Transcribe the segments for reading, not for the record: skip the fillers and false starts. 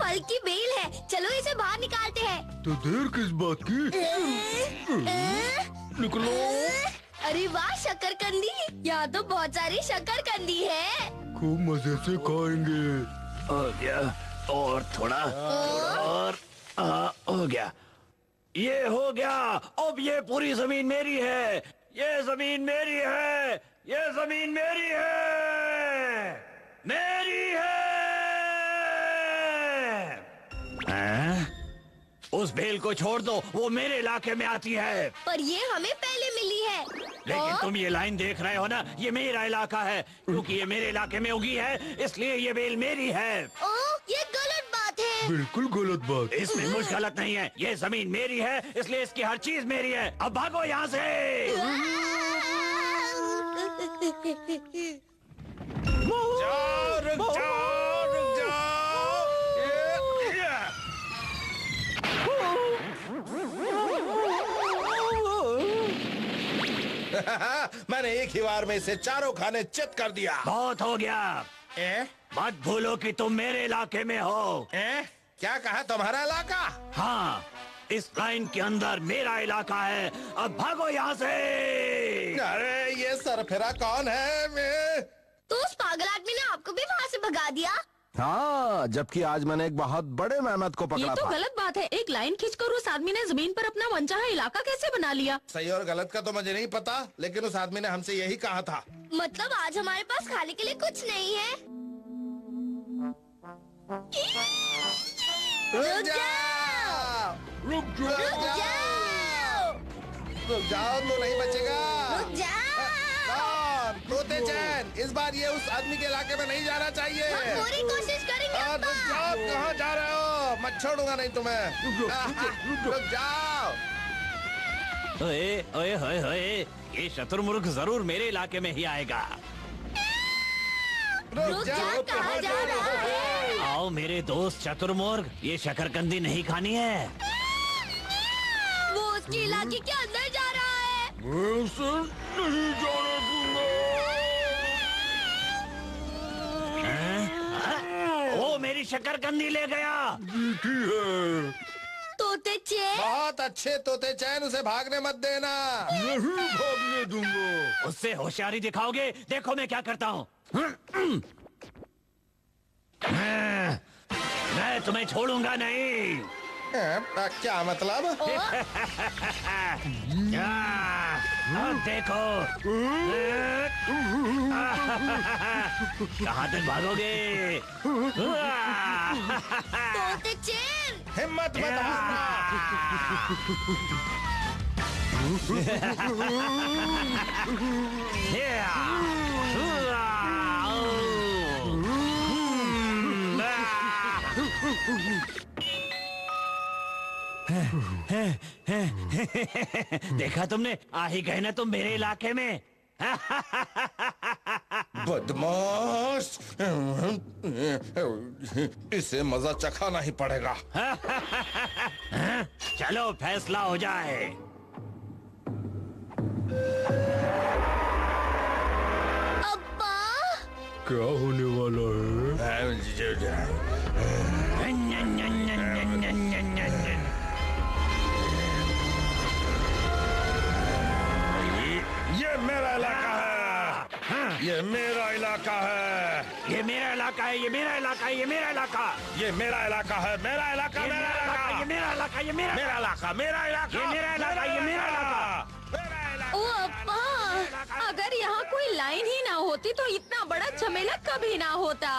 फल की बेल है, चलो इसे बाहर निकालते हैं। तो देर किस बात की? निकलो। अरे वाह शकरकंदी, यहाँ तो बहुत सारी शकरकंदी है। खूब मजे से खाएंगे। हो गया, और थोड़ा और हो गया, ये हो गया। अब ये पूरी जमीन मेरी है, ये जमीन मेरी है, ये जमीन मेरी है, मेरी है। हैं? उस बेल को छोड़ दो, वो मेरे इलाके में आती है। पर ये हमें पहले मिली है। लेकिन तुम ये लाइन देख रहे हो ना, ये मेरा इलाका है। क्योंकि ये मेरे इलाके में उगी है, इसलिए ये बेल मेरी है। ये गलत बात है। बिल्कुल गलत बात। इसमें कुछ गलत नहीं है, ये जमीन मेरी है, इसलिए इसकी हर चीज मेरी है। अब भागो यहाँ से। रुक जाओ, रुक जाओ। मैंने एक ही बार में इसे चारों खाने चित कर दिया। बहुत हो गया। मत भूलो कि तुम मेरे इलाके में हो। क्या कहा तुम्हारा इलाका? हाँ, इस लाइन के अंदर मेरा इलाका है। अब भागो यहाँ से। अरे ये सरफिरा कौन है? तो उस पागल आदमी ने आपको भी वहाँ से भगा दिया। हाँ, जबकि आज मैंने एक बहुत बड़े मेहनत को पकड़ा ये तो था। गलत बात है। एक लाइन खींचकर उस आदमी ने जमीन पर अपना मनचाहा इलाका कैसे बना लिया? सही और गलत का तो मुझे नहीं पता, लेकिन उस आदमी ने हमसे यही कहा था। मतलब आज हमारे पास खाने के लिए कुछ नहीं है। रुक जाओ, रुक रुक जाओ। जाओ, रुक जाओ, तो नहीं बचेगा। रुक जाओ। कौन? तोते चैन, इस बार ये उस आदमी के इलाके में नहीं जाना चाहिए। हम पूरी कोशिश करेंगे रुक अब्बा। जाओ, कहाँ जा रहे हो? मैं छोड़ूंगा नहीं तुम्हें। रुक जाओ। ओए ओए ओए ओए, ये शतुरमुर्ग जरूर मेरे इलाके में ही आएगा। रुक जा, कहाँ जा रहा है? आओ मेरे दोस्त शतुरमुर्ग, ये शकरकंदी नहीं खानी है। वो उसके इलाके के अंदर जा रहा है। मैं उसे नहीं जाने दूंगा। वो मेरी शकरकंदी ले गया। मीठी है। तोते चैन, बहुत अच्छे तोते चैन, उसे भागने मत देना। नहीं भागने दूंगा। उससे होशियारी दिखाओगे? देखो मैं क्या करता हूँ। मैं तुम्हें छोड़ूंगा नहीं। क्या मतलब? अब देखो। कहाँ तक भागोगे? तोते चैन। हिम्मत मत देखा तुमने, आ ही गए ना तुम मेरे इलाके में। बदमाश, इसे मजा चखाना ही पड़ेगा। चलो फैसला हो जाए। अब्बा, क्या होने वाला है? ये मेरा इलाका है। ये मेरा इलाका है। ये मेरा इलाका है, ये मेरा इलाका है, ये मेरा इलाका। ये मेरा इलाका है। मेरा इलाका, मेरा इलाका, ये मेरा इलाका, ये मेरा मेरा इलाका, मेरा इलाका, ये मेरा इलाका, ये मेरा इलाका। ओ अब्बा, अगर यहाँ कोई लाइन ही ना होती तो इतना बड़ा झमेला कभी ना होता।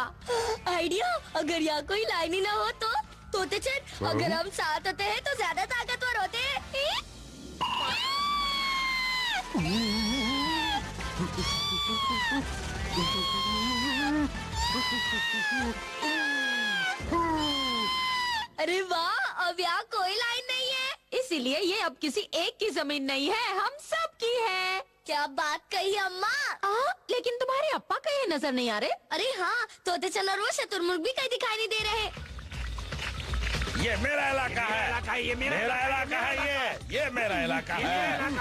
आइडिया, अगर यहाँ कोई लाइन ही ना हो तो? तोते चैन, अगर हम साथ होते हैं तो ज्यादा ताकतवर होते हैं। अरे वाह, अब यहाँ कोई लाइन नहीं है। इसीलिए ये अब किसी एक की जमीन नहीं है, हम सब की है। क्या बात कही अम्मा। लेकिन तुम्हारे अप्पा कहीं नजर नहीं आ रहे। अरे हाँ, तोते चैन और वो शतुरमुर्ग भी कहीं दिखाई नहीं दे रहे। ये मेरा इलाका है। ये मेरा इलाका है। ये मेरा इलाका है।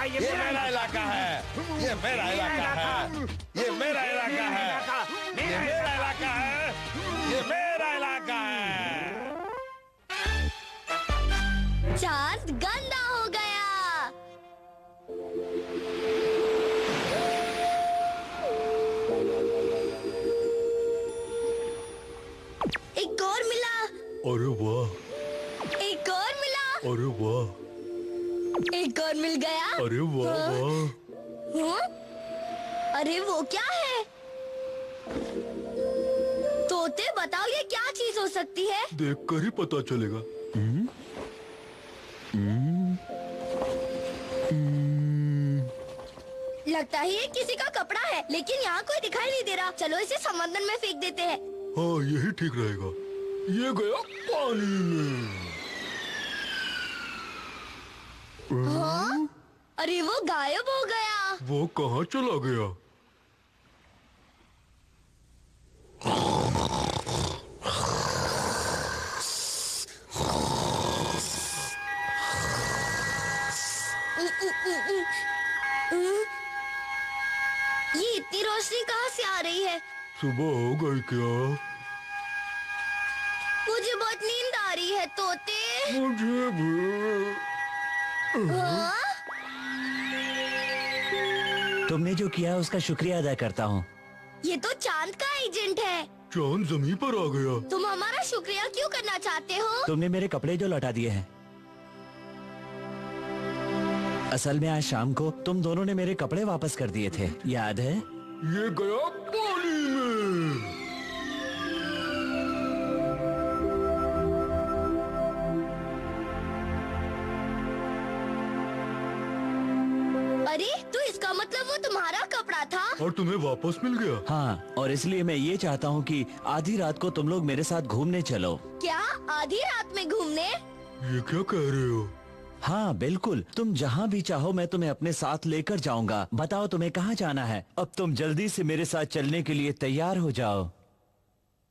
ये मेरा इलाका है। ये मेरा इलाका है। ये मेरा इलाका है। ये मेरा इलाका है। ये मेरा इलाका है। चांद गंदा हो गया। एक और मिला। अरे वाह, एक और मिला। अरे वाह, एक और मिल गया। अरे वाह वाह। हाँ? अरे वो क्या है? तोते बताओ ये क्या चीज हो सकती है? देखकर ही पता चलेगा। लगता है ये किसी का कपड़ा है, लेकिन यहाँ कोई दिखाई नहीं दे रहा। चलो इसे समंदर में फेंक देते हैं। हाँ यही ठीक रहेगा। ये गया पानी में। हाँ? अरे वो गायब हो गया। वो कहाँ चला गया? ये इतनी रोशनी कहाँ से आ रही है? सुबह हो गई क्या? मुझे बहुत नींद आ रही है तोते। मुझे भी। हाँ? तुमने जो किया उसका शुक्रिया अदा करता हूँ। ये तो चांद का एजेंट है। चांद जमीन पर आ गया। तुम हमारा शुक्रिया क्यों करना चाहते हो? तुमने मेरे कपड़े जो लौटा दिए हैं। असल में आज शाम को तुम दोनों ने मेरे कपड़े वापस कर दिए थे, याद है? ये गया पानी में। अरे तो इसका मतलब वो तुम्हारा कपड़ा था? और तुम्हें वापस मिल गया? हाँ, और इसलिए मैं ये चाहता हूँ कि आधी रात को तुम लोग मेरे साथ घूमने चलो। क्या आधी रात में घूमने? ये क्या कह रहे हो? हाँ बिल्कुल, तुम जहाँ भी चाहो मैं तुम्हें अपने साथ लेकर जाऊंगा। बताओ तुम्हें कहाँ जाना है? अब तुम जल्दी से मेरे साथ चलने के लिए तैयार हो जाओ।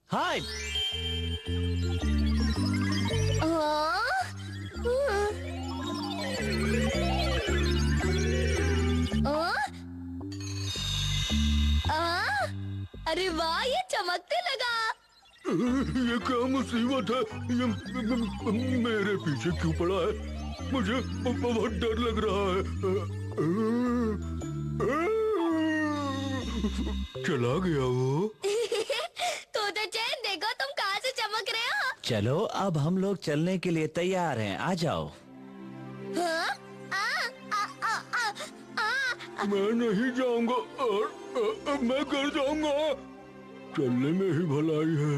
हाय! हाँ? अरे वाह ये चमकने लगा। ये क्या मुसीबत है? ये मेरे पीछे क्यों पड़ा है? मुझे बहुत डर लग रहा है। चला गया वो। तोते चैन देखो तुम कहाँ से चमक रहे हो। चलो अब हम लोग चलने के लिए तैयार हैं, आ जाओ। हाँ? मैं नहीं जाऊंगा और मैं घर जाऊंगा। चलने में ही भलाई है।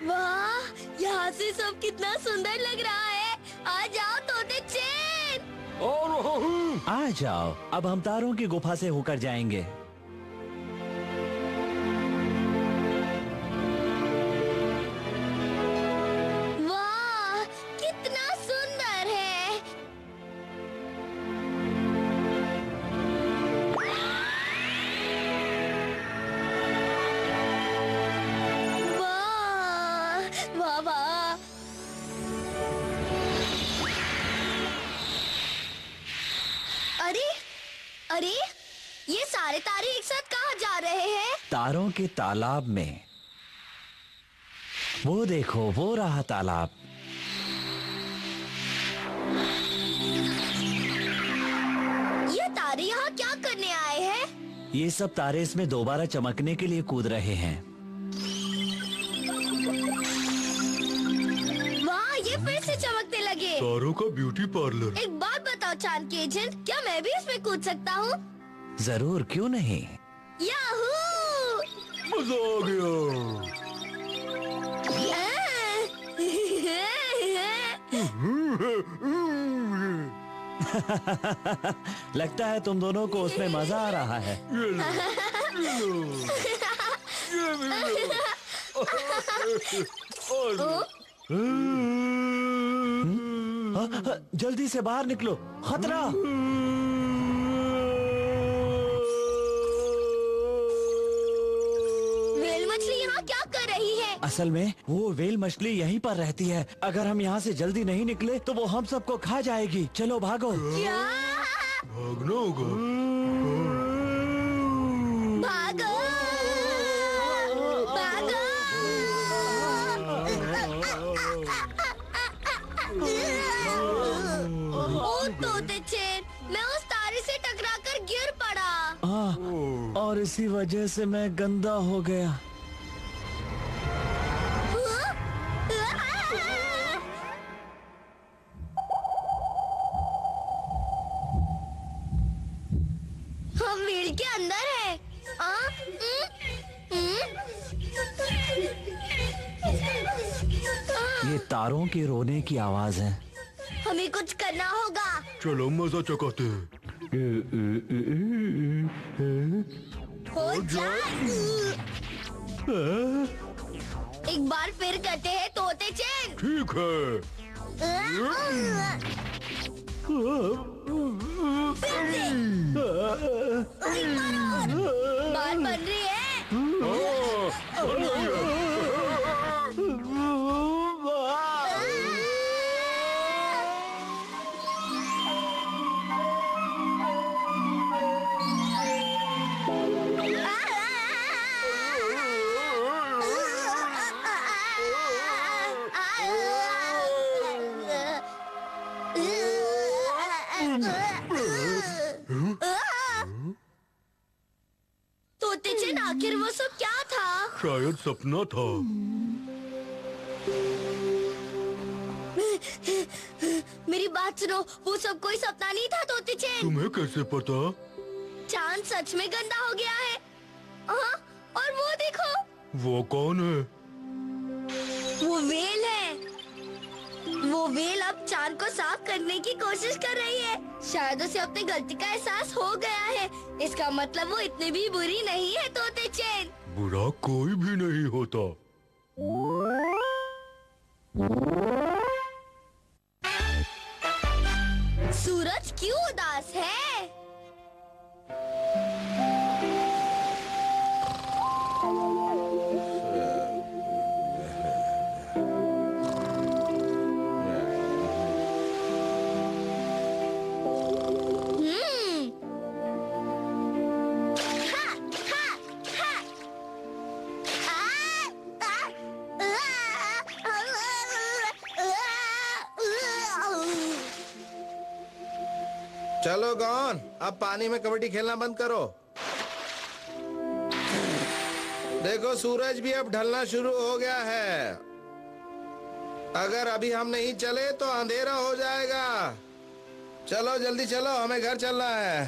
वाह यहाँ से सब कितना सुंदर लग रहा है। आ जाओ तोते चैन। और आ जाओ, अब हम तारों की गुफा से होकर जाएंगे। वाह कितना सुंदर है। वाह वाह वाह। अरे अरे ये सारे तारे एक साथ कहाँ जा रहे हैं? तारों के तालाब में। वो देखो, वो रहा तालाब। ये तारे यहाँ क्या करने आए हैं? ये सब तारे इसमें दोबारा चमकने के लिए कूद रहे हैं। वाह ये फिर से चमकने लगे। तारों का ब्यूटी पार्लर। एक बात बताओ चांद के एजेंट, क्या मैं भी इसमें कूद सकता हूँ? जरूर, क्यों नहीं। याहू! मजा आ गया। लगता है तुम दोनों को उसमें मजा आ रहा है। ये लो, ये लो, ये भी लो। और जल्दी से बाहर निकलो, खतरा। वेल मछली यहाँ क्या कर रही है? असल में वो वेल मछली यहीं पर रहती है। अगर हम यहाँ से जल्दी नहीं निकले तो वो हम सबको खा जाएगी। चलो भागो। क्या? भागना होगा। और इसी वजह से मैं गंदा हो गया। हम व्हील के अंदर है। ये तारों के रोने की आवाज है। हमें कुछ करना होगा। चलो मजा चकाते हैं। हो जाए। एक बार फिर करते हैं तोते चैन। ठीक है। फिर से। एक बार और। बाल बन रही है। तोते चैन, आखिर वो सब क्या था? शायद सपना था। मेरी बात सुनो, वो सब कोई सपना नहीं था तोते चैन। तुम्हें कैसे पता? चांद सच में गंदा हो गया है। हाँ, और वो देखो, वो कौन है? वो व्हेल है। वो व्हेल अब चांद को साफ करने की कोशिश कर रही है। शायद उसे अपनी गलती का एहसास हो गया है। इसका मतलब वो इतनी भी बुरी नहीं है तोते चैन। बुरा कोई भी नहीं होता। सूरज क्यों उदास है? चलो गॉन, अब पानी में कबड्डी खेलना बंद करो। देखो सूरज भी अब ढलना शुरू हो गया है। अगर अभी हम नहीं चले तो अंधेरा हो जाएगा। चलो जल्दी चलो, हमें घर चलना है।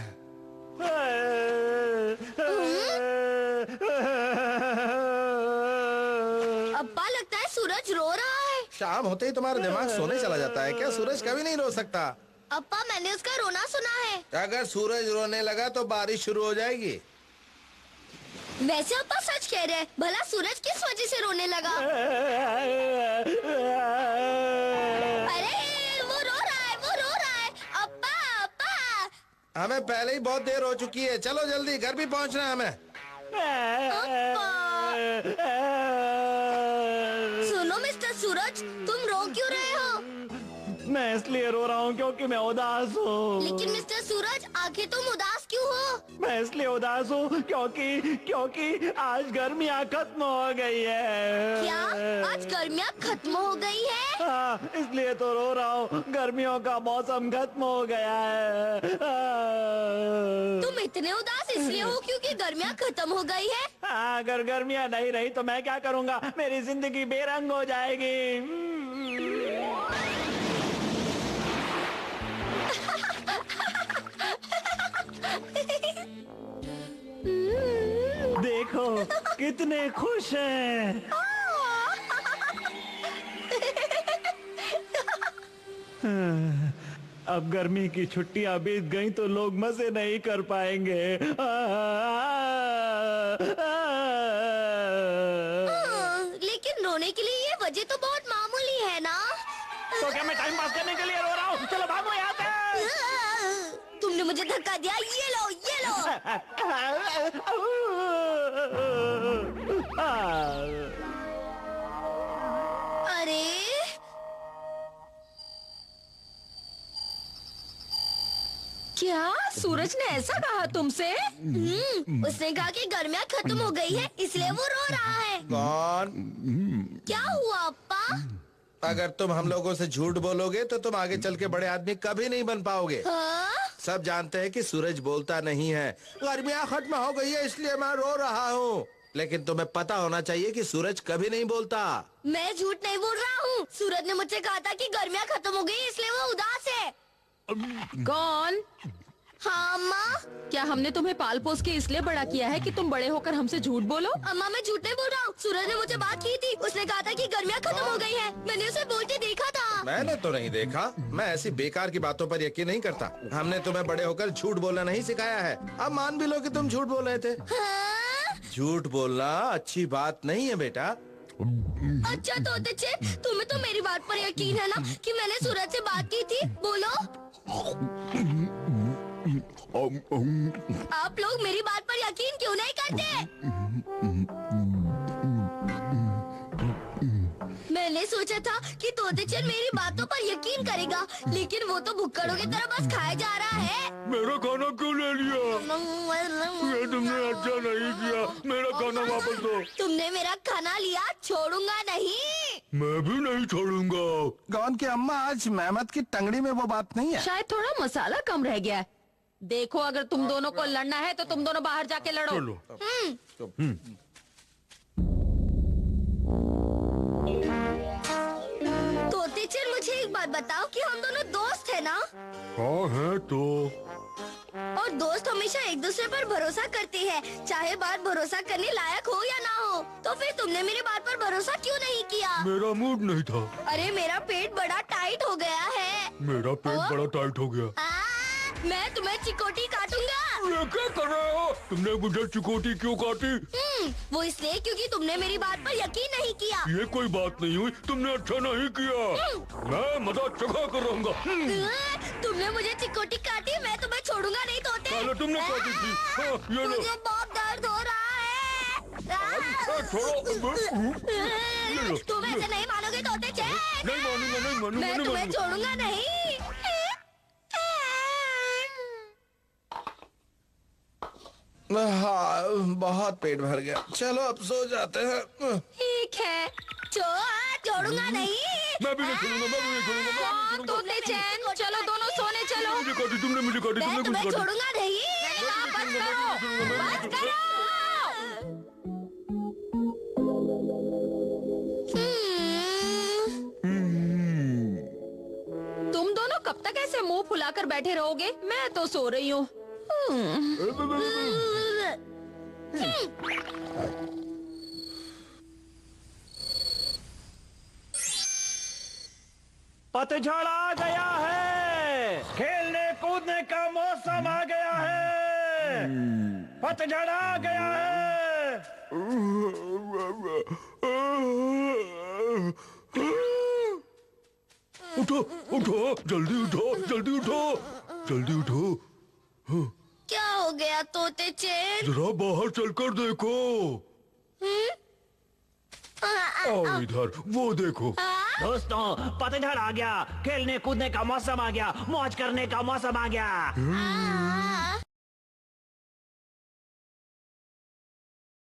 अब्बा, लगता है सूरज रो रहा है। शाम होते ही तुम्हारा दिमाग सोने चला जाता है क्या? सूरज कभी नहीं रो सकता। अब्बा, मैंने उसका रोना सुना है। अगर सूरज रोने लगा तो बारिश शुरू हो जाएगी। वैसे अब्बा सच कह रहे हैं। भला सूरज किस वजह से रोने लगा? अरे वो रो रहा है, वो रो रहा है। अब्बा, अब्बा। हमें पहले ही बहुत देर हो चुकी है। चलो जल्दी, घर भी पहुंचना है हमें। अब्बा। सुनो मिस्टर सूरज, तुम रो क्यों रहे हो? मैं इसलिए रो रहा हूँ क्योंकि मैं उदास हूँ। लेकिन मिस्टर सूरज, आखिर तुम उदास क्यों हो? मैं इसलिए उदास हूँ क्योंकि आज गर्मियाँ खत्म हो गई है। क्या आज गर्मियाँ खत्म हो गई है? हाँ, इसलिए तो रो रहा हूँ। गर्मियों का मौसम खत्म हो गया है। तुम इतने उदास इसलिए हो क्योंकि गर्मियाँ खत्म हो गई है? हाँ, अगर गर्मियाँ नहीं रही तो मैं क्या करूँगा? मेरी जिंदगी बेरंग हो जाएगी। देखो कितने खुश हैं। अब गर्मी की छुट्टियां बीत गई तो लोग मजे नहीं कर पाएंगे। लेकिन रोने के लिए ये वजह तो बहुत मामूली है ना। तो क्या मैं टाइम पास करने के लिए रो रहा हूँ? चलो भागो यहाँ से। तुमने मुझे धक्का दिया, ये लो ये लो। अरे क्या सूरज ने ऐसा कहा तुमसे? उसने कहा कि गर्मियाँ खत्म हो गई है, इसलिए वो रो रहा है। कौन? क्या हुआ अप्पा? अगर तुम हम लोगों से झूठ बोलोगे तो तुम आगे चल के बड़े आदमी कभी नहीं बन पाओगे। हाँ? सब जानते हैं कि सूरज बोलता नहीं है। गर्मियाँ खत्म हो गई है इसलिए मैं रो रहा हूँ। लेकिन तुम्हें पता होना चाहिए कि सूरज कभी नहीं बोलता। मैं झूठ नहीं बोल रहा हूँ। सूरज ने मुझसे कहा था कि गर्मियाँ खत्म हो गई इसलिए वो उदास है। कौन? हाँ अम्मा। क्या हमने तुम्हें पाल पोस के इसलिए बड़ा किया है कि तुम बड़े होकर हमसे झूठ बोलो? अम्मा मैं झूठ नहीं बोल रहा हूँ। सूरज ने मुझे बात की थी। उसने कहा था कि गर्मियाँ खत्म हो गई है। मैंने उसे बोलते देखा था। मैंने तो नहीं देखा। मैं ऐसी बेकार की बातों पर यकीन नहीं करता। हमने तुम्हें बड़े होकर झूठ बोलना नहीं सिखाया है। अब मान भी लो कि तुम झूठ बोल रहे थे। हाँ? झूठ बोलना अच्छी बात नहीं है बेटा। अच्छा तोते तुम्हें तो मेरी बात पर यकीन है ना कि मैंने सूरज से बात की थी? बोलो। आप लोग मेरी बात पर यकीन क्यों नहीं करते? मैंने सोचा था कि तोते मेरी बातों पर यकीन करेगा, लेकिन वो तो भुक्कड़ों की तरह बस खाया जा रहा है। मेरा खाना क्यों ले लिया? ये तुमने अच्छा नहीं किया। मेरा खाना वापस दो। तुमने मेरा खाना लिया, छोड़ूंगा नहीं। मैं भी नहीं छोड़ूंगा। गौन की अम्मा, आज मेहमत की टंगड़ी में वो बात नहीं है। शायद थोड़ा मसाला कम रह गया है। देखो, अगर तुम दोनों को लड़ना है तो तुम दोनों बाहर जाके लड़ो। चलो। तोते मुझे एक बात बताओ कि हम दोनों दोस्त है ना? हाँ है तो। और दोस्त हमेशा एक दूसरे पर भरोसा करते हैं, चाहे बात भरोसा करने लायक हो या ना हो। तो फिर तुमने मेरी बात पर भरोसा क्यों नहीं किया? मेरा मूड नहीं था। अरे मेरा पेट बड़ा टाइट हो गया है। मेरा पेट बड़ा टाइट हो गया। मैं तुम्हें चिकोटी काटूंगा। ये क्या कर रहे हो? तुमने मुझे चिकोटी क्यों काटी? वो इसलिए क्योंकि तुमने मेरी बात पर यकीन नहीं किया। ये कोई बात नहीं हुई। तुमने अच्छा नहीं किया। मैं मजा चखा कर रहूंगा। तुमने मुझे चिकोटी काटी, मैं तुम्हें छोड़ूंगा नहीं तोते। पहले तुमने काटी थी। हाँ, ये लो। मुझे बहुत दर्द हो रहा है। छोड़ो। ये लो। तुम ऐसे नहीं मानोगे तोते। नहीं मानूंगा, नहीं मानूंगा, मैं नहीं तुम्हें मानूंगा। छोड़ूंगा नहीं। हाँ, बहुत पेट भर गया। चलो अब सो जाते हैं। ठीक है। छोड़ूंगा नहीं। मैं भी नहीं छोड़ूंगा, मैं भी नहीं छोड़ूंगा, मैं भी नहीं कौन? छोड़ूंगा। तोते चैन, चलो दोनों सोने चलो। मुझे काटी, तुमने मुझे काटी, मैं तुमने तुम्हें मुझे काटी। छोड़ूंगा नहीं। बस करो, बस करो। तुम दोनों कब तक ऐसे मुंह फुलाकर बैठे रहोगे? मैं तो सो रही हूँ। पतझड़ आ गया है। खेलने कूदने का मौसम आ गया है। पतझड़ आ गया है। उठो, उठो, जल्दी उठो, जल्दी उठो, जल्दी उठो। क्या हो गया तोते चैन? जरा बाहर चलकर देखो। और इधर वो देखो। दोस्तों, पतझड़ आ गया। खेलने कूदने का मौसम आ गया। मौज करने का मौसम आ गया।